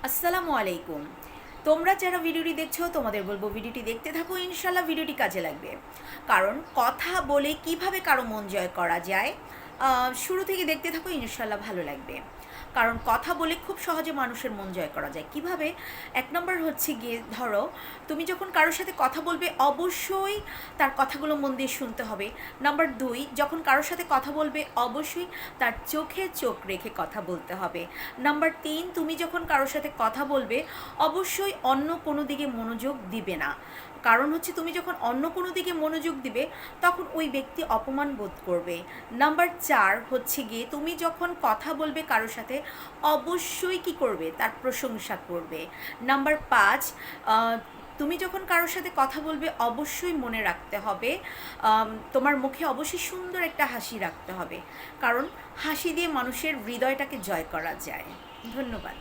আসসালামু আলাইকুম। তোমরা যারা ভিডিওটি দেখছো তোমাদের বলবো ভিডিওটি দেখতে থাকো, ইনশাল্লাহ ভিডিওটি কাজে লাগবে। কারণ কথা বলে কিভাবে কারো মন জয় করা যায়, শুরু থেকে দেখতে থাকো, ইনশাল্লাহ ভালো লাগবে। কারণ কথা বলে খুব সহজে মানুষের মন জয় করা যায়। কিভাবে? এক নম্বর হচ্ছে গিয়ে ধরো, তুমি যখন কারোর সাথে কথা বলবে অবশ্যই তার কথাগুলো মন দিয়ে শুনতে হবে। নাম্বার দুই, যখন কারোর সাথে কথা বলবে অবশ্যই তার চোখে চোখ রেখে কথা বলতে হবে। নাম্বার তিন, তুমি যখন কারোর সাথে কথা বলবে অবশ্যই অন্য কোনো দিকে মনোযোগ দিবে না। কারণ হচ্ছে তুমি যখন অন্য কোনো দিকে মনোযোগ দিবে তখন ওই ব্যক্তি অপমান বোধ করবে। নাম্বার চার হচ্ছে গিয়ে, তুমি যখন কথা বলবে কারোর সাথে অবশ্যই কি করবে, তার প্রশংসা করবে। নাম্বার পাঁচ, তুমি যখন কারোর সাথে কথা বলবে অবশ্যই মনে রাখতে হবে, তোমার মুখে অবশ্যই সুন্দর একটা হাসি রাখতে হবে। কারণ হাসি দিয়ে মানুষের হৃদয়টাকে জয় করা যায়। ধন্যবাদ।